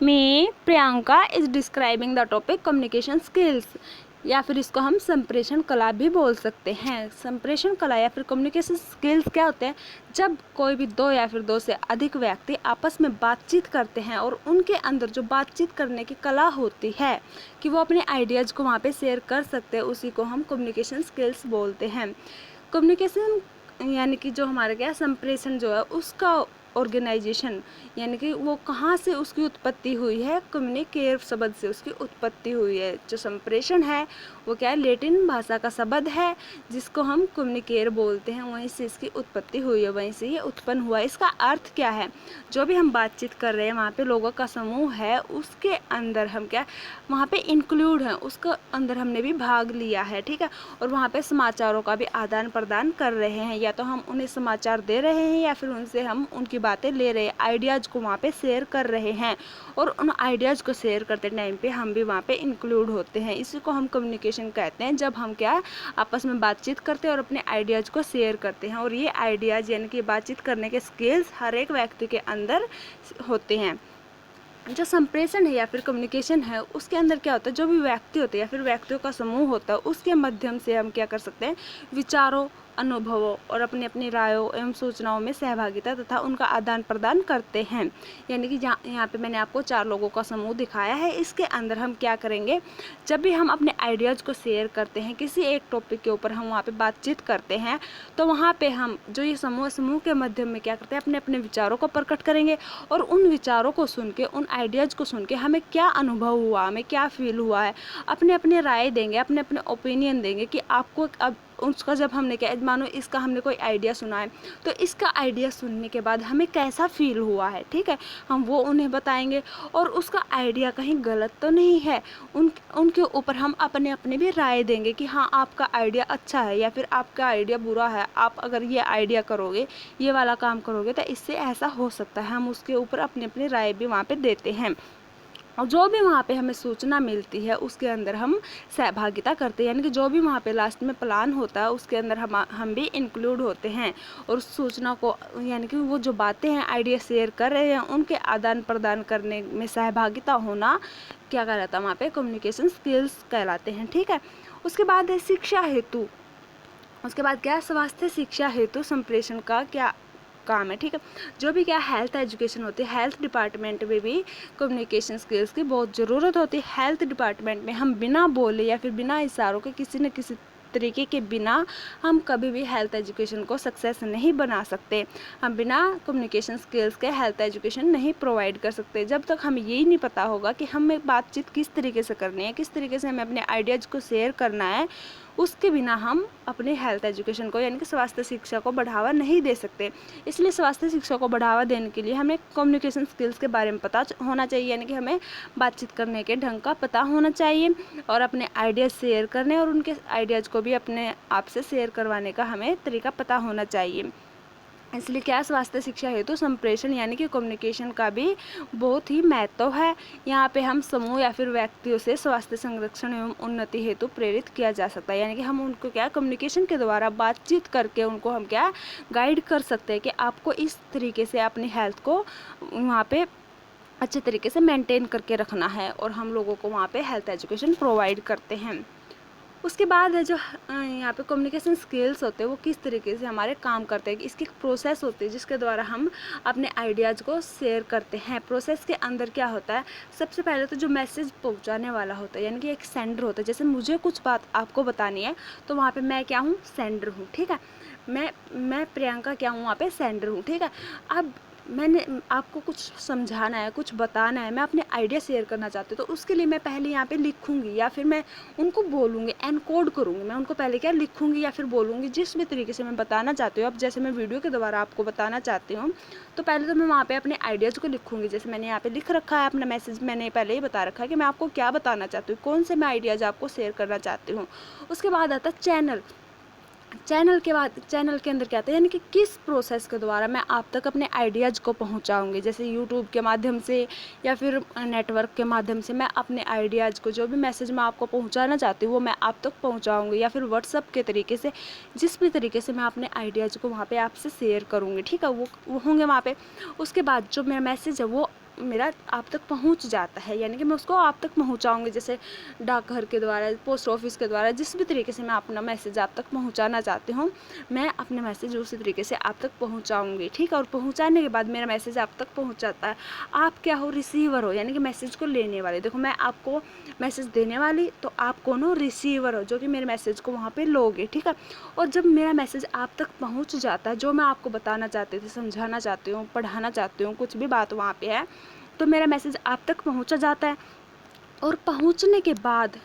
मैं Priyanka is describing the topic communication skills, या फिर इसको हम संप्रेषण कला भी बोल सकते हैं। संप्रेषण कला या फिर कम्युनिकेशन स्किल्स क्या होते हैं? जब कोई भी दो या फिर दो से अधिक व्यक्ति आपस में बातचीत करते हैं और उनके अंदर जो बातचीत करने की कला होती है कि वो अपने आइडियाज़ को वहाँ पे शेयर कर सकते हैं, उसी को हम कम्युनिकेशन स्किल्स बोलते हैं। कम्युनिकेशन यानी कि जो हमारे क्या संप्रेषण जो है उसका ऑर्गेनाइजेशन, यानी कि वो कहाँ से उसकी उत्पत्ति हुई है, कम्युनिकेट शब्द से उसकी उत्पत्ति हुई है। जो संप्रेषण है वो क्या है, लैटिन भाषा का शब्द है जिसको हम कम्युनिकेट बोलते हैं, वहीं से इसकी उत्पत्ति हुई है, वहीं से ये उत्पन्न हुआ है। इसका अर्थ क्या है? जो भी हम बातचीत कर रहे हैं वहाँ पे लोगों का समूह है, उसके अंदर हम क्या वहाँ पे इंक्लूड हैं, उसके अंदर हमने भी भाग लिया है, ठीक है। और वहाँ पे समाचारों का भी आदान प्रदान कर रहे हैं, या तो हम उन्हें समाचार दे रहे हैं या फिर उनसे हम उनकी बातें ले रहे हैं, आइडियाज़ को वहाँ पे शेयर कर रहे हैं। और उन आइडियाज़ को शेयर करते टाइम पे हम भी वहाँ पे इंक्लूड होते हैं। इसी को हम कम्युनिकेशन कहते हैं, जब हम क्या आपस में बातचीत करते हैं और अपने आइडियाज़ को शेयर करते हैं। और ये आइडियाज़ यानी कि बातचीत करने के स्किल्स हर एक व्यक्ति के अंदर होते हैं। जो संप्रेषण है या फिर कम्युनिकेशन है उसके अंदर क्या होता है, जो भी व्यक्ति होते हैं या फिर व्यक्तियों का समूह होता है, उसके माध्यम से हम क्या कर सकते हैं, विचारों, अनुभवों और अपनी अपनी रायों एवं सूचनाओं में सहभागिता तथा उनका आदान प्रदान करते हैं। यानी कि यहाँ पे मैंने आपको 4 लोगों का समूह दिखाया है। इसके अंदर हम क्या करेंगे, जब भी हम अपने आइडियाज़ को शेयर करते हैं, किसी एक टॉपिक के ऊपर हम वहाँ पे बातचीत करते हैं, तो वहाँ पे हम जो ये समूह के माध्यम में क्या करते हैं, अपने अपने विचारों को प्रकट करेंगे। और उन विचारों को सुन के, उन आइडियाज़ को सुन के हमें क्या अनुभव हुआ, हमें क्या फील हुआ है, अपने अपने राय देंगे, अपने अपने ओपिनियन देंगे कि आपको अब उसका जब हमने क्या, मानो इसका हमने कोई आइडिया सुना है तो इसका आइडिया सुनने के बाद हमें कैसा फील हुआ है, ठीक है, हम वो उन्हें बताएंगे। और उसका आइडिया कहीं गलत तो नहीं है, उनके ऊपर हम अपने अपने भी राय देंगे कि हाँ आपका आइडिया अच्छा है या फिर आपका आइडिया बुरा है, आप अगर ये आइडिया करोगे, ये वाला काम करोगे तो इससे ऐसा हो सकता है। हम उसके ऊपर अपनी अपनी राय भी वहाँ पे देते हैं। और जो भी वहाँ पे हमें सूचना मिलती है उसके अंदर हम सहभागिता करते हैं, यानी कि जो भी वहाँ पे लास्ट में प्लान होता है उसके अंदर हम भी इंक्लूड होते हैं। और उस सूचना को, यानी कि वो जो बातें हैं, आइडिया शेयर कर रहे हैं, उनके आदान प्रदान करने में सहभागिता होना क्या कहलाता है, वहाँ पे कम्युनिकेशन स्किल्स कहलाते हैं, ठीक है। उसके बाद है शिक्षा हेतु। उसके बाद क्या, स्वास्थ्य शिक्षा हेतु संप्रेषण का क्या काम है, ठीक है। जो भी क्या हेल्थ एजुकेशन होती है, हेल्थ डिपार्टमेंट में भी कम्युनिकेशन स्किल्स की बहुत ज़रूरत होती है। हेल्थ डिपार्टमेंट में हम बिना बोले या फिर बिना इशारों के, किसी न किसी तरीके के बिना हम कभी भी हेल्थ एजुकेशन को सक्सेस नहीं बना सकते। हम बिना कम्युनिकेशन स्किल्स के हेल्थ एजुकेशन नहीं प्रोवाइड कर सकते। जब तक हमें यही नहीं पता होगा कि हमें बातचीत किस तरीके से करनी है, किस तरीके से हमें अपने आइडियाज़ को शेयर करना है, उसके बिना हम अपने हेल्थ एजुकेशन को, यानी कि स्वास्थ्य शिक्षा को बढ़ावा नहीं दे सकते। इसलिए स्वास्थ्य शिक्षा को बढ़ावा देने के लिए हमें कम्युनिकेशन स्किल्स के बारे में पता होना चाहिए, यानी कि हमें बातचीत करने के ढंग का पता होना चाहिए और अपने आइडियाज़ शेयर करने और उनके आइडियाज़ को भी अपने आप से शेयर करवाने का हमें तरीका पता होना चाहिए। इसलिए क्या, स्वास्थ्य शिक्षा हेतु संप्रेषण यानी कि कम्युनिकेशन का भी बहुत ही महत्व है। यहाँ पे हम समूह या फिर व्यक्तियों से स्वास्थ्य संरक्षण एवं उन्नति हेतु प्रेरित किया जा सकता है, यानी कि हम उनको क्या कम्युनिकेशन के द्वारा बातचीत करके उनको हम क्या गाइड कर सकते हैं कि आपको इस तरीके से अपनी हेल्थ को वहाँ पे अच्छे तरीके से मेंटेन करके रखना है। और हम लोगों को वहाँ पे हेल्थ एजुकेशन प्रोवाइड करते हैं। उसके बाद है जो यहाँ पे कम्युनिकेशन स्किल्स होते हैं वो किस तरीके से हमारे काम करते हैं, इसकी प्रोसेस होती है जिसके द्वारा हम अपने आइडियाज़ को शेयर करते हैं। प्रोसेस के अंदर क्या होता है, सबसे पहले तो जो मैसेज पहुँचाने वाला होता है, यानी कि एक सेंडर होता है। जैसे मुझे कुछ बात आपको बतानी है तो वहाँ पे मैं क्या हूँ, सेंडर हूँ, ठीक है। मैं प्रियंका क्या हूँ, वहाँ पे सेंडर हूँ, ठीक है। अब मैंने आपको कुछ समझाना है, कुछ बताना है, मैं अपने आइडिया शेयर करना चाहती हूँ, तो उसके लिए मैं पहले यहाँ पे लिखूँगी या फिर मैं उनको बोलूँगी, एनकोड करूँगी। मैं उनको पहले क्या लिखूँगी या फिर बोलूँगी, जिस भी तरीके से मैं बताना चाहती हूँ। अब जैसे मैं वीडियो के द्वारा आपको बताना चाहती हूँ तो पहले तो मैं वहाँ पे अपने आइडियाज़ को लिखूँगी। जैसे मैंने यहाँ पे लिख रखा है अपना मैसेज, मैंने पहले ही बता रखा है कि मैं आपको क्या बताना चाहती हूँ, कौन से मैं आइडियाज़ आपको शेयर करना चाहती हूँ। उसके बाद आता है चैनल। चैनल के बाद, चैनल के अंदर क्या आता है, यानी कि किस प्रोसेस के द्वारा मैं आप तक अपने आइडियाज़ को पहुंचाऊंगी। जैसे यूट्यूब के माध्यम से या फिर नेटवर्क के माध्यम से मैं अपने आइडियाज़ को, जो भी मैसेज मैं आपको पहुंचाना चाहती हूँ वो मैं आप तक पहुंचाऊंगी, या फिर व्हाट्सअप के तरीके से, जिस भी तरीके से मैं अपने आइडियाज़ को वहाँ पर आपसे शेयर करूँगी, ठीक है, वो होंगे वहाँ पर। उसके बाद जो मेरा मैसेज है वो मेरा आप तक पहुंच जाता है, यानी कि मैं उसको आप तक पहुंचाऊंगी, जैसे डाकघर के द्वारा, पोस्ट ऑफिस के द्वारा, जिस भी तरीके से मैं अपना मैसेज आप तक पहुंचाना चाहती हूँ, मैं अपने मैसेज उसी तरीके से आप तक पहुंचाऊंगी, ठीक है। और पहुंचाने के बाद मेरा मैसेज आप तक पहुंच जाता है। आप क्या हो, रिसीवर हो, यानी कि मैसेज को लेने वाले। देखो मैं आपको मैसेज देने वाली, तो आप कौन हो, रिसीवर हो, जो कि मेरे मैसेज को वहाँ पे लोगे, ठीक है। और जब मेरा मैसेज आप तक पहुँच जाता है, जो मैं आपको बताना चाहती थी, समझाना चाहती हूँ, पढ़ाना चाहती हूँ, कुछ भी बात वहाँ पे है, तो मेरा मैसेज आप तक पहुँचा जाता है। और पहुँचने के बाद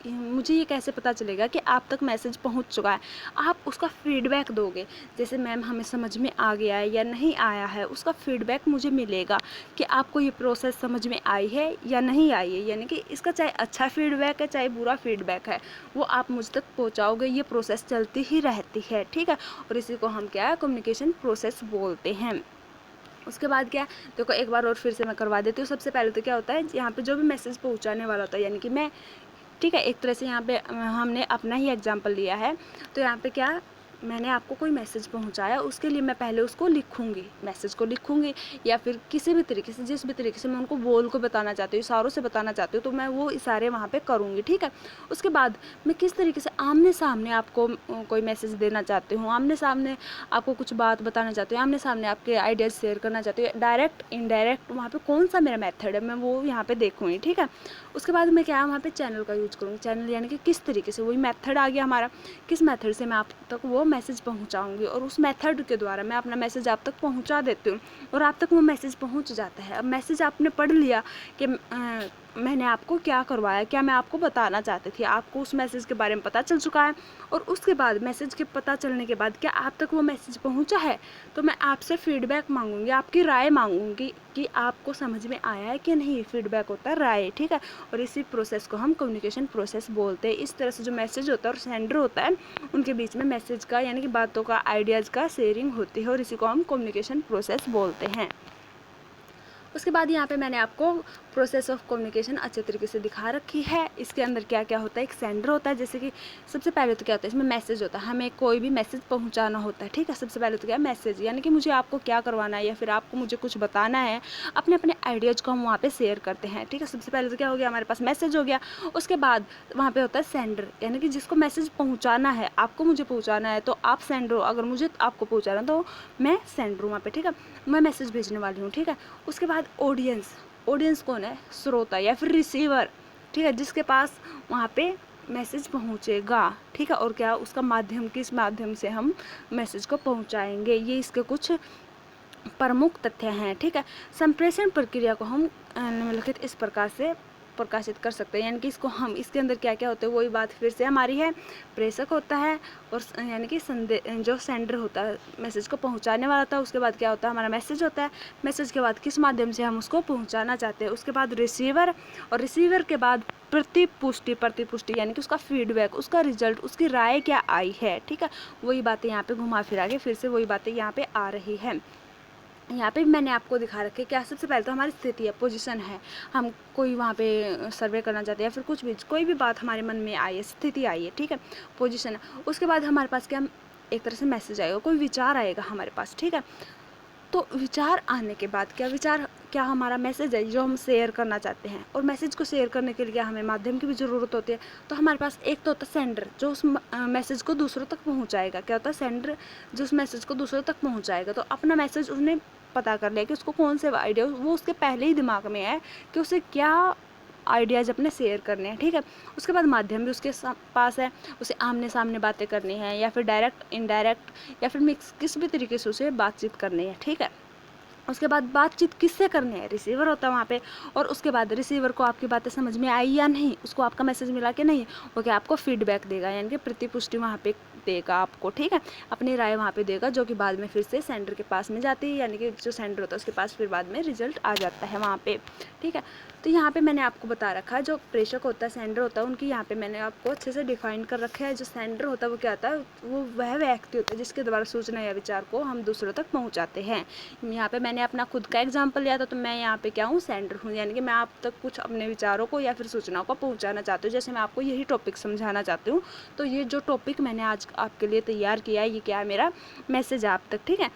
मुझे ये कैसे पता चलेगा कि आप तक मैसेज पहुंच चुका है? आप उसका फीडबैक दोगे, जैसे मैम हमें समझ में आ गया है या नहीं आया है, उसका फीडबैक मुझे मिलेगा कि आपको ये प्रोसेस समझ में आई है या नहीं आई है, यानी कि इसका चाहे अच्छा फीडबैक है चाहे बुरा फीडबैक है, वो आप मुझ तक पहुँचाओगे। ये प्रोसेस चलती ही रहती है, ठीक है। और इसी को हम क्या है, कम्युनिकेशन प्रोसेस बोलते हैं। उसके बाद क्या है, देखो एक बार और फिर से मैं करवा देती हूँ। सबसे पहले तो क्या होता है, यहाँ पे जो भी मैसेज पहुँचाने वाला होता है, यानी कि मैं, ठीक है। एक तरह से यहाँ पे हमने अपना ही एग्जांपल लिया है, तो यहाँ पे क्या, मैंने आपको कोई मैसेज पहुँचाया, उसके लिए मैं पहले उसको लिखूँगी, मैसेज को लिखूँगी, या फिर किसी भी तरीके से, जिस भी तरीके से मैं उनको बोल को बताना चाहती हूँ, इशारों से बताना चाहती हूँ, तो मैं वो इशारे वहाँ पे करूँगी, ठीक है। उसके बाद मैं किस तरीके से आमने सामने आपको कोई मैसेज देना चाहती हूँ, आमने सामने आपको कुछ बात बताना चाहती हूँ, आमने सामने आपके आइडियाज़ शेयर करना चाहती हूँ, डायरेक्ट इनडायरेक्ट, वहाँ पे कौन सा मेरा मेथड है, मैं वो यहाँ पे देखूँगी, ठीक है। उसके बाद मैं क्या, वहाँ पे चैनल का यूज करूँगी। चैनल यानी कि किस तरीके से, वही मेथड आ गया हमारा, किस मेथड से मैं आप तक वो मैसेज पहुँचाऊँगी, और उस मेथड के द्वारा मैं अपना मैसेज आप तक पहुँचा देती हूँ, और आप तक वो मैसेज पहुँच जाता है। अब मैसेज आपने पढ़ लिया कि मैंने आपको क्या करवाया, क्या मैं आपको बताना चाहती थी, आपको उस मैसेज के बारे में पता चल चुका है। और उसके बाद मैसेज के पता चलने के बाद क्या आप तक वो मैसेज पहुंचा है, तो मैं आपसे फीडबैक मांगूंगी, आपकी राय मांगूंगी कि आपको समझ में आया है कि नहीं। फीडबैक होता है राय, ठीक है। और इसी प्रोसेस को हम कम्युनिकेशन प्रोसेस बोलते हैं। इस तरह से जो मैसेज होता है और सेंडर होता है, उनके बीच में मैसेज का, यानी कि बातों का, आइडियाज़ का शेयरिंग होती है, और इसी को हम कम्युनिकेशन प्रोसेस बोलते हैं। उसके बाद यहाँ पे मैंने आपको प्रोसेस ऑफ कम्युनिकेशन अच्छे तरीके से दिखा रखी है। इसके अंदर क्या क्या होता है, एक सेंडर होता है, जैसे कि सबसे पहले तो क्या होता है, इसमें मैसेज होता है, हमें कोई भी मैसेज पहुँचाना होता है, ठीक है। सबसे पहले तो क्या है, मैसेज, यानी कि मुझे आपको क्या करवाना है, या फिर आपको मुझे कुछ बताना है, अपने अपने आइडियाज़ को हम वहाँ पर शेयर करते हैं, ठीक है। सबसे पहले तो क्या हो गया, हमारे पास मैसेज हो गया। उसके बाद वहाँ पर होता है सेंडर, यानी कि जिसको मैसेज पहुँचाना है, आपको मुझे पहुँचाना है, तो आप सेंडर हो, अगर मुझे आपको पहुँचाना तो मैं सेंडर हूँ वहाँ पर, ठीक है, मैं मैसेज भेजने वाली हूँ, ठीक है। उसके बाद ऑडियंस कौन है, श्रोता या फिर रिसीवर, ठीक है, जिसके पास वहाँ पे मैसेज पहुँचेगा, ठीक है। और क्या, उसका माध्यम, किस माध्यम से हम मैसेज को पहुँचाएंगे, ये इसके कुछ प्रमुख तथ्य हैं, ठीक है। संप्रेषण प्रक्रिया को हम निम्नलिखित इस प्रकार से प्रकाशित कर सकते हैं, यानी कि इसको हम, इसके अंदर क्या क्या होता है, वही बात फिर से हमारी है। प्रेषक होता है, और यानी कि जो सेंडर होता है, मैसेज को पहुंचाने वाला था। उसके बाद क्या होता है, हमारा मैसेज होता है। मैसेज के बाद किस माध्यम से हम उसको पहुंचाना चाहते हैं। उसके बाद रिसीवर, और रिसीवर के बाद प्रतिपुष्टि, यानी कि उसका फीडबैक, उसका रिजल्ट, उसकी राय क्या आई है, ठीक है। वही बातें यहाँ पे घुमा फिरा के फिर से वही बातें यहाँ पे आ रही है। यहाँ पे मैंने आपको दिखा रखे क्या, सबसे पहले तो हमारी स्थिति है, पोजीशन है, हम कोई वहाँ पे सर्वे करना चाहते हैं, या फिर कुछ भी, कोई भी बात हमारे मन में आई है, स्थिति आई है, ठीक है, पोजीशन है। उसके बाद हमारे पास क्या, एक तरह से मैसेज आएगा, कोई विचार आएगा हमारे पास, ठीक है। तो विचार आने के बाद क्या हमारा मैसेज है जो हम शेयर करना चाहते हैं, और मैसेज को शेयर करने के लिए हमें माध्यम की भी ज़रूरत होती है। तो हमारे पास एक तो होता है सेंडर, जो उस मैसेज को दूसरों तक पहुंचाएगा। क्या होता है, सेंडर जो उस मैसेज को दूसरों तक पहुंचाएगा। तो अपना मैसेज उसने पता कर लिया कि उसको कौन से आइडिया, वो उसके पहले ही दिमाग में है कि उसे क्या आइडियाज़ अपने शेयर करने हैं, ठीक है। उसके बाद माध्यम भी उसके पास है, उसे आमने सामने बातें करनी है, या फिर डायरेक्ट, इनडायरेक्ट, या फिर मिक्स, किस भी तरीके से उसे बातचीत करनी है, ठीक है। उसके बाद बातचीत किससे करनी है, रिसीवर होता है वहाँ पे। और उसके बाद रिसीवर को आपकी बातें समझ में आई या नहीं, उसको आपका मैसेज मिला कि नहीं, वो क्या आपको फीडबैक देगा, यानी कि प्रतिपुष्टि वहाँ पे देगा आपको, ठीक है, अपनी राय वहाँ पे देगा, जो कि बाद में फिर से सेंडर के पास में जाती है, यानी कि जो सेंडर होता है उसके पास फिर बाद में रिजल्ट आ जाता है वहाँ पे, ठीक है। तो यहाँ पे मैंने आपको बता रखा है, जो प्रेषक होता है, सेंडर होता है, उनकी यहाँ पे मैंने आपको अच्छे से डिफाइन कर रखा है। जो सेंडर होता है वो क्या होता है, वो वह व्यक्ति होता है जिसके द्वारा सूचना या विचार को हम दूसरों तक पहुँचाते हैं। यहाँ पे मैंने अपना खुद का एग्जाम्पल लिया था, तो मैं यहाँ पे क्या हूँ, सेंडर हूँ, यानी कि मैं आप तक कुछ अपने विचारों को या फिर सूचनाओं को पहुँचाना चाहती हूँ। जैसे मैं आपको यही टॉपिक समझाना चाहती हूँ, तो ये जो टॉपिक मैंने आज आपके लिए तैयार किया है, ये क्या है, मेरा मैसेज आप तक, ठीक है।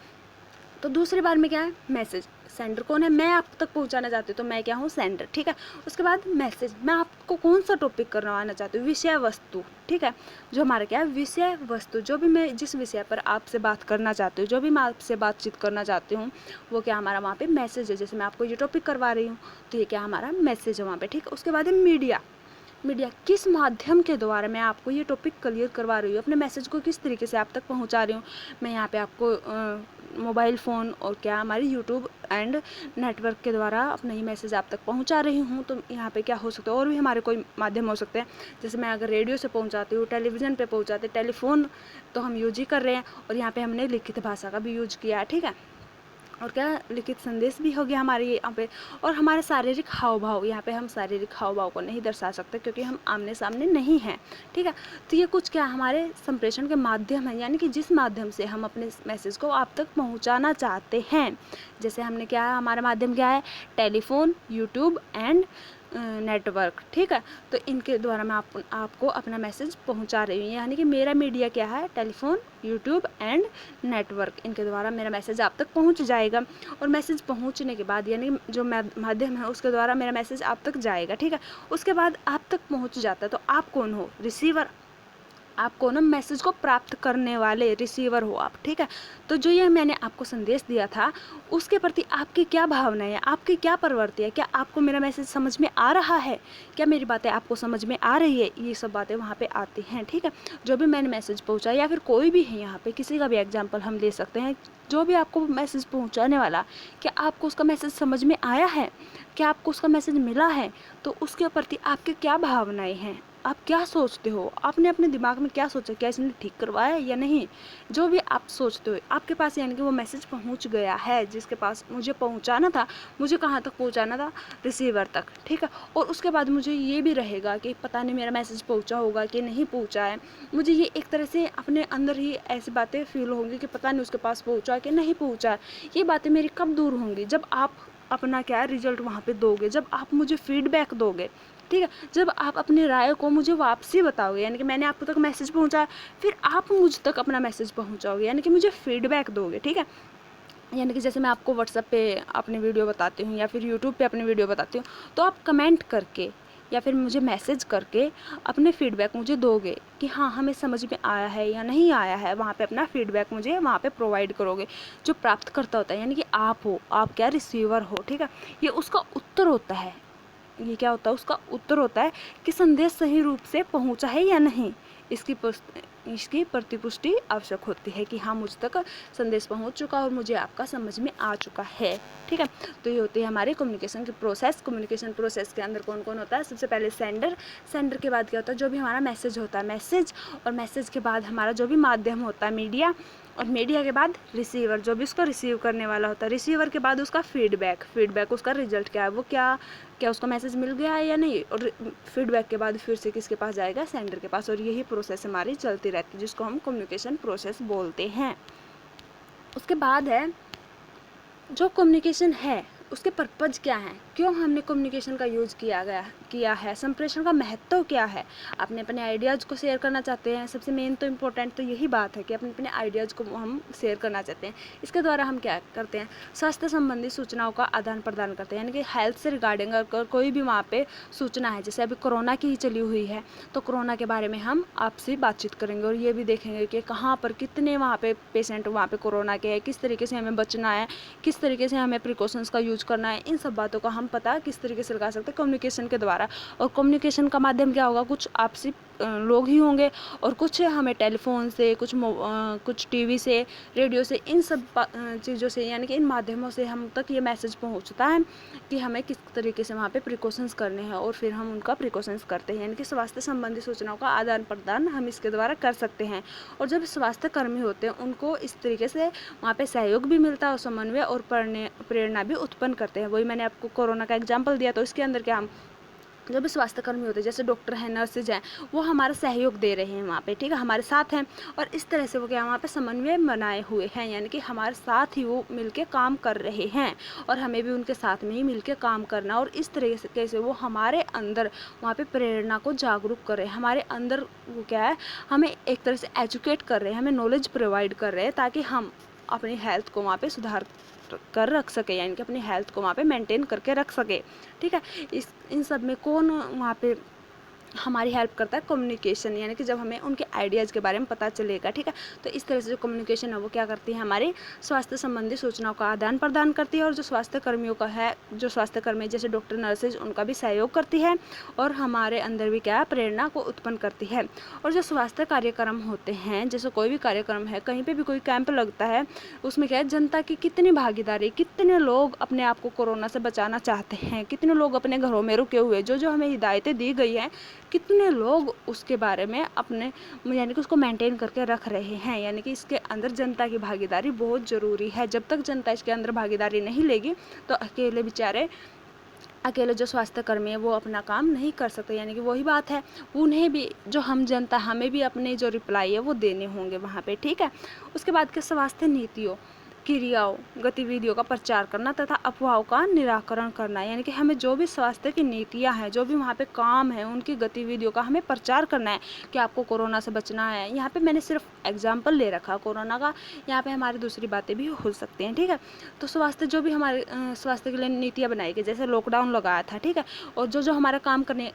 तो दूसरी बार में क्या है, मैसेज, सेंडर कौन है, मैं आप तक पहुंचाना चाहती हूँ तो मैं क्या हूँ, सेंडर। ठीक है, उसके बाद मैसेज, मैं आपको कौन सा टॉपिक करवाना चाहती हूँ, विषय वस्तु। ठीक है, जो हमारा क्या है, विषय वस्तु, जो भी मैं जिस विषय पर आपसे बात करना चाहती हूँ, जो भी मैं आपसे बातचीत करना चाहती हूँ, वो क्या हमारा वहाँ पे मैसेज है। जैसे मैं आपको ये टॉपिक करवा रही हूँ तो ये क्या हमारा मैसेज है वहाँ पे। ठीक है, उसके बाद है मीडिया। मीडिया, किस माध्यम के द्वारा मैं आपको ये टॉपिक क्लियर करवा रही हूँ, अपने मैसेज को किस तरीके से आप तक पहुँचा रही हूँ। मैं यहाँ पे आपको मोबाइल फ़ोन और क्या हमारी यूट्यूब एंड नेटवर्क के द्वारा अपना ही मैसेज आप तक पहुँचा रही हूँ। तो यहाँ पे क्या हो सकता है, और भी हमारे कोई माध्यम हो सकते हैं। जैसे मैं अगर रेडियो से पहुँचाती हूँ, टेलीविज़न पे पहुँचाते, टेलीफोन तो हम यूज ही कर रहे हैं, और यहाँ पे हमने लिखित भाषा का भी यूज किया है। ठीक है, और क्या लिखित संदेश भी हो गया हमारे यहाँ पे। और हमारे शारीरिक हाव भाव, यहाँ पे हम शारीरिक हाव भाव को नहीं दर्शा सकते क्योंकि हम आमने सामने नहीं हैं। ठीक है, तो ये कुछ क्या हमारे संप्रेषण के माध्यम है, यानी कि जिस माध्यम से हम अपने मैसेज को आप तक पहुँचाना चाहते हैं। जैसे हमने क्या है, हमारा माध्यम क्या है, टेलीफोन, यूट्यूब एंड नेटवर्क। ठीक है, तो इनके द्वारा मैं आपको अपना मैसेज पहुंचा रही हूँ, यानी कि मेरा मीडिया क्या है, टेलीफोन, यूट्यूब एंड नेटवर्क, इनके द्वारा मेरा मैसेज आप तक पहुंच जाएगा। और मैसेज पहुंचने के बाद, यानी जो माध्यम है उसके द्वारा मेरा मैसेज आप तक जाएगा। ठीक है, उसके बाद आप तक पहुंच जाता है तो आप कौन हो, रिसीवर। आपको ना मैसेज को प्राप्त करने वाले रिसीवर हो आप। ठीक है, तो जो ये मैंने आपको संदेश दिया था उसके प्रति आपकी क्या भावनाएं है, आपकी क्या प्रवृत्ति है, क्या आपको मेरा मैसेज समझ में आ रहा है, क्या मेरी बातें आपको समझ में आ रही है, ये सब बातें वहाँ पे आती हैं। ठीक है, जो भी मैंने मैसेज पहुँचा या फिर कोई भी है, यहाँ पे किसी का भी एग्जाम्पल हम ले सकते हैं, जो भी आपको मैसेज पहुँचाने वाला, क्या आपको उसका मैसेज समझ में आया है, क्या आपको उसका मैसेज मिला है, तो उसके प्रति आपकी क्या भावनाएं हैं, आप क्या सोचते हो, आपने अपने दिमाग में क्या सोचा, क्या इसने ठीक करवाया या नहीं। जो भी आप सोचते हो आपके पास, यानी कि वो मैसेज पहुंच गया है जिसके पास मुझे पहुंचाना था। मुझे कहाँ तक पहुंचाना था, रिसीवर तक। ठीक है, और उसके बाद मुझे ये भी रहेगा कि पता नहीं मेरा मैसेज पहुंचा होगा कि नहीं पहुंचा है। मुझे ये एक तरह से अपने अंदर ही ऐसी बातें फील होंगी कि पता नहीं उसके पास पहुँचा कि नहीं पहुँचा। ये बातें मेरी कब दूर होंगी, जब आप अपना क्या रिजल्ट वहाँ पे दोगे, जब आप मुझे फीडबैक दोगे। ठीक है, जब आप अपनी राय को मुझे वापसी बताओगे, यानी कि मैंने आपको तक मैसेज पहुंचाया, फिर आप मुझ तक अपना मैसेज पहुंचाओगे, यानी कि मुझे फीडबैक दोगे। ठीक है, यानी कि जैसे मैं आपको व्हाट्सएप पे अपनी वीडियो बताती हूँ या फिर यूट्यूब पे अपनी वीडियो बताती हूँ, तो आप कमेंट करके या फिर मुझे मैसेज करके अपने फीडबैक मुझे दोगे कि हाँ हमें समझ में आया है या नहीं आया है। वहाँ पे अपना फीडबैक मुझे वहाँ पे प्रोवाइड करोगे। जो प्राप्तकर्ता होता है, यानी कि आप हो, आप क्या रिसीवर हो। ठीक है, ये उसका उत्तर होता है, ये क्या होता है, उसका उत्तर होता है कि संदेश सही रूप से पहुंचा है या नहीं। इसकी प्रतिपुष्टि आवश्यक होती है कि हाँ मुझ तक संदेश पहुंच चुका और मुझे आपका समझ में आ चुका है। ठीक है, तो ये होती है हमारी कम्युनिकेशन की प्रोसेस। कम्युनिकेशन प्रोसेस के अंदर कौन कौन होता है, सबसे पहले सेंडर के बाद क्या होता है, जो भी हमारा मैसेज होता है, मैसेज, और मैसेज के बाद हमारा जो भी माध्यम होता है, मीडिया, और मीडिया के बाद रिसीवर, जो भी उसको रिसीव करने वाला होता है, रिसीवर के बाद उसका फीडबैक उसका रिजल्ट क्या है, वो क्या उसको मैसेज मिल गया है या नहीं, और फीडबैक के बाद फिर से किसके पास जाएगा, सेंडर के पास। और यही प्रोसेस हमारी चलती रहती है जिसको हम कम्युनिकेशन प्रोसेस बोलते हैं। उसके बाद है जो कम्युनिकेशन है उसके पर्पज क्या हैं, क्यों हमने कम्युनिकेशन का यूज़ किया है, संप्रेषण का महत्व क्या है। आपने अपने आइडियाज़ को शेयर करना चाहते हैं, सबसे मेन तो इम्पोर्टेंट तो यही बात है कि अपने आइडियाज़ को हम शेयर करना चाहते हैं। इसके द्वारा हम क्या करते हैं, स्वास्थ्य संबंधी सूचनाओं का आदान प्रदान करते हैं, यानी कि हेल्थ से रिगार्डिंग अगर कोई भी वहाँ पे सूचना है, जैसे अभी कोरोना की ही चली हुई है, तो कोरोना के बारे में हम आपसे बातचीत करेंगे और ये भी देखेंगे कि कहाँ पर कितने वहाँ पे पेशेंट वहाँ पे कोरोना के हैं, किस तरीके से हमें बचना है, किस तरीके से हमें प्रिकॉशंस का यूज करना है। इन सब बातों का हम पता किस तरीके से लगा सकते हैं, कम्युनिकेशन के द्वारा। और कम्युनिकेशन का माध्यम क्या होगा, कुछ आपसी लोग ही होंगे और कुछ हमें टेलीफोन से, कुछ टीवी से, रेडियो से, इन सब चीज़ों से, यानी कि इन माध्यमों से हम तक ये मैसेज पहुंचता है कि हमें किस तरीके से वहाँ पे प्रिकॉशंस करने हैं, और फिर हम उनका प्रिकॉशंस करते हैं। यानी कि स्वास्थ्य संबंधी सूचनाओं का आदान प्रदान हम इसके द्वारा कर सकते हैं। और जब स्वास्थ्य कर्मी होते हैं उनको इस तरीके से वहाँ पे सहयोग भी मिलता है और समन्वय और प्रेरणा भी उत्पन्न करते हैं। वही मैंने आपको कोरोना का एग्जाम्पल दिया, तो इसके अंदर क्या हम जो भी स्वास्थ्यकर्मी होते हैं, जैसे डॉक्टर हैं, नर्सेज हैं, वो हमारा सहयोग दे रहे हैं वहाँ पे। ठीक है, हमारे साथ हैं, और इस तरह से वो क्या वहाँ पे समन्वय बनाए हुए हैं, यानी कि हमारे साथ ही वो मिलके काम कर रहे हैं और हमें भी उनके साथ में ही मिलके काम करना। और इस तरीके से वो हमारे अंदर वहाँ पे प्रेरणा को जागरूक कर रहे हैं, हमारे अंदर वो क्या है, हमें एक तरह से एजुकेट कर रहे हैं, हमें नॉलेज प्रोवाइड कर रहे हैं, ताकि हम अपनी हेल्थ को वहाँ पे सुधार कर रख सके, यानी कि अपनी हेल्थ को वहाँ पे मेंटेन करके रख सके। ठीक है, इन सब में कौन वहाँ पे हमारी हेल्प करता है? कम्युनिकेशन, यानी कि जब हमें उनके आइडियाज़ के बारे में पता चलेगा। ठीक है, तो इस तरह से जो कम्युनिकेशन है वो क्या करती है? हमारे स्वास्थ्य संबंधी सूचनाओं का आदान प्रदान करती है, और जो स्वास्थ्य कर्मियों का है, जो स्वास्थ्य कर्मी जैसे डॉक्टर, नर्सेज, उनका भी सहयोग करती है, और हमारे अंदर भी क्या, प्रेरणा को उत्पन्न करती है। और जो स्वास्थ्य कार्यक्रम होते हैं, जैसे कोई भी कार्यक्रम है, कहीं पर भी कोई कैंप लगता है, उसमें क्या है, जनता की कितनी भागीदारी, कितने लोग अपने आप को कोरोना से बचाना चाहते हैं, कितने लोग अपने घरों में रुके हुए, जो हमें हिदायतें दी गई हैं, कितने लोग उसके बारे में अपने, यानी कि उसको मेंटेन करके रख रहे हैं। यानी कि इसके अंदर जनता की भागीदारी बहुत ज़रूरी है। जब तक जनता इसके अंदर भागीदारी नहीं लेगी तो अकेले जो स्वास्थ्य कर्मी है वो अपना काम नहीं कर सकते। यानी कि वही बात है, उन्हें भी, जो हम जनता, हमें भी अपने जो रिप्लाई है वो देने होंगे वहाँ पे। ठीक है, उसके बाद के स्वास्थ्य नीतियों, क्रियाओं, गतिविधियों का प्रचार करना तथा अफवाहों का निराकरण करना। यानी कि हमें जो भी स्वास्थ्य की नीतियां हैं, जो भी वहाँ पे काम है, उनकी गतिविधियों का हमें प्रचार करना है कि आपको कोरोना से बचना है। यहाँ पे मैंने सिर्फ एग्जाम्पल ले रखा कोरोना का, यहाँ पे हमारी दूसरी बातें भी हो सकती हैं। ठीक है, तो स्वास्थ्य, जो भी हमारे स्वास्थ्य के लिए नीतियाँ बनाई गई, जैसे लॉकडाउन लगाया था। ठीक है, और जो हमारा काम करने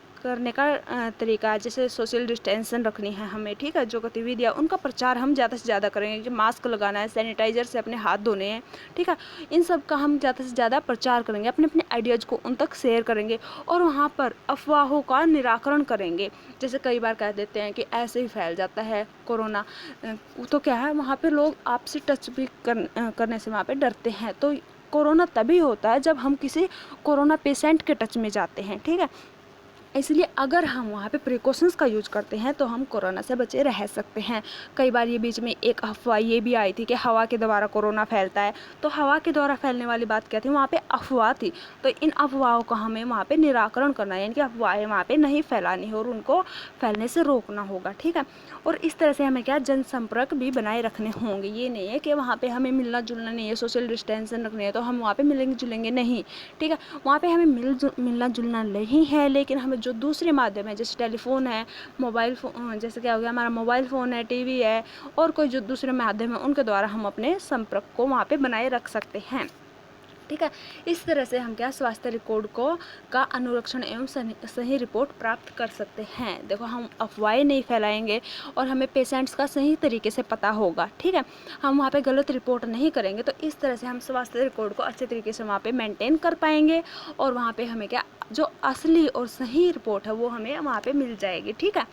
का तरीका है, जैसे सोशल डिस्टेंसन रखनी है हमें। ठीक है, जो गतिविधियाँ, उनका प्रचार हम ज़्यादा से ज़्यादा करेंगे कि मास्क लगाना है, सैनिटाइजर से अपने हाथ धोने हैं। ठीक है, इन सब का हम ज़्यादा से ज़्यादा प्रचार करेंगे, अपने अपने आइडियाज़ को उन तक शेयर करेंगे, और वहाँ पर अफवाहों का निराकरण करेंगे। जैसे कई बार कह देते हैं कि ऐसे ही फैल जाता है कोरोना, तो क्या है, वहाँ पर लोग आपसे टच भी करने से वहाँ पर डरते हैं। तो कोरोना तभी होता है जब हम किसी कोरोना पेशेंट के टच में जाते हैं। ठीक है, इसलिए अगर हम वहाँ पे प्रिकॉशंस का यूज करते हैं तो हम कोरोना से बचे रह सकते हैं। कई बार ये बीच में एक अफवाह ये भी आई थी कि हवा के द्वारा कोरोना फैलता है, तो हवा के द्वारा फैलने वाली बात क्या थी? वहाँ पे अफवाह थी। तो इन अफवाहों का हमें वहाँ पे निराकरण करना है, यानी कि अफवाहें वहाँ पे नहीं फैलानी है और उनको फैलने से रोकना होगा। ठीक है, और इस तरह से हमें क्या, जनसंपर्क भी बनाए रखने होंगे। ये नहीं है कि वहाँ पर हमें मिलना जुलना नहीं है, सोशल डिस्टेंसन रखनी है तो हम वहाँ पर मिलेंगे जुलेंगे नहीं। ठीक है, वहाँ पर हमें मिलना जुलना नहीं है, लेकिन हमें जो दूसरे माध्यम है, जैसे टेलीफोन है, मोबाइल फ़ोन, जैसे क्या हो गया हमारा मोबाइल फ़ोन है, टीवी है, और कोई जो दूसरे माध्यम है, उनके द्वारा हम अपने संपर्क को वहाँ पे बनाए रख सकते हैं। ठीक है, इस तरह से हम क्या, स्वास्थ्य रिकॉर्ड का अनुरक्षण एवं सही रिपोर्ट प्राप्त कर सकते हैं। देखो, हम अफवाहें नहीं फैलाएंगे और हमें पेशेंट्स का सही तरीके से पता होगा। ठीक है, हम वहाँ पे गलत रिपोर्ट नहीं करेंगे, तो इस तरह से हम स्वास्थ्य रिकॉर्ड को अच्छे तरीके से वहाँ पे मेंटेन कर पाएंगे, और वहाँ पे हमें क्या, जो असली और सही रिपोर्ट है वो हमें वहाँ पे मिल जाएगी। ठीक है,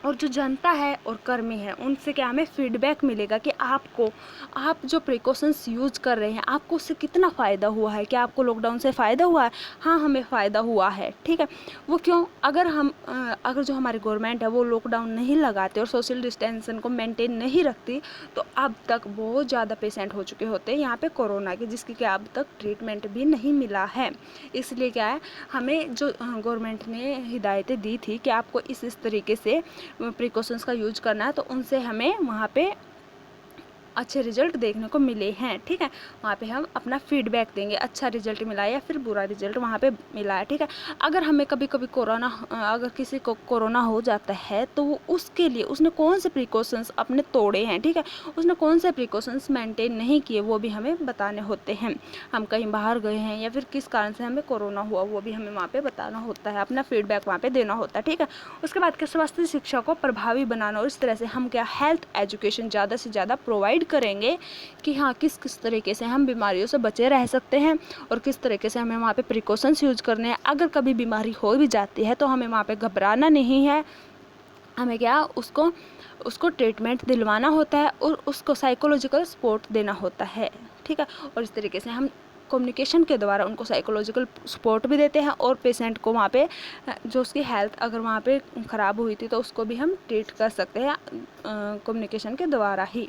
और जो जनता है और कर्मी है, उनसे क्या, हमें फीडबैक मिलेगा कि आप जो प्रिकॉशंस यूज़ कर रहे हैं, आपको उससे कितना फ़ायदा हुआ है। क्या आपको लॉकडाउन से फ़ायदा हुआ है? हाँ, हमें फ़ायदा हुआ है। ठीक है, वो क्यों? अगर जो हमारी गवर्नमेंट है वो लॉकडाउन नहीं लगाते और सोशल डिस्टेंसन को मेंटेन नहीं रखती, तो अब तक बहुत ज़्यादा पेशेंट हो चुके होते हैं यहाँ पे कोरोना के, जिसकी क्या अब तक ट्रीटमेंट भी नहीं मिला है। इसलिए क्या है, हमें जो गवर्नमेंट ने हिदायतें दी थी कि आपको इस तरीके से प्रिकॉशंस का यूज करना है, तो उनसे हमें वहाँ पे अच्छे रिजल्ट देखने को मिले हैं। ठीक है, वहाँ पे हम अपना फीडबैक देंगे, अच्छा रिजल्ट मिला है या फिर बुरा रिजल्ट वहाँ पे मिला है। ठीक है, अगर हमें कभी कभी अगर किसी को कोरोना हो जाता है तो वो उसके लिए उसने कौन से प्रिकॉशंस अपने तोड़े हैं, ठीक है, उसने कौन से प्रिकॉशंस मेंटेन नहीं किए, वो भी हमें बताने होते हैं। हम कहीं बाहर गए हैं या फिर किस कारण से हमें कोरोना हुआ, वो भी हमें वहाँ पर बताना होता है, अपना फीडबैक वहाँ पर देना होता है। ठीक है, उसके बाद स्वास्थ्य शिक्षा को प्रभावी बनाना, और इस तरह से हम क्या, हेल्थ एजुकेशन ज़्यादा से ज़्यादा प्रोवाइड करेंगे कि हाँ, किस तरीके से हम बीमारियों से बचे रह सकते हैं और किस तरीके से हमें वहाँ पे प्रिकॉशंस यूज करने हैं। अगर कभी बीमारी हो भी जाती है तो हमें वहाँ पे घबराना नहीं है, हमें क्या, उसको ट्रीटमेंट दिलवाना होता है और उसको साइकोलॉजिकल सपोर्ट देना होता है। ठीक है, और इस तरीके से हम कम्युनिकेशन के द्वारा उनको साइकोलॉजिकल सपोर्ट भी देते हैं, और पेशेंट को वहाँ पे जो उसकी हेल्थ अगर वहाँ पे ख़राब हुई थी तो उसको भी हम ट्रीट कर सकते हैं कम्युनिकेशन के द्वारा ही।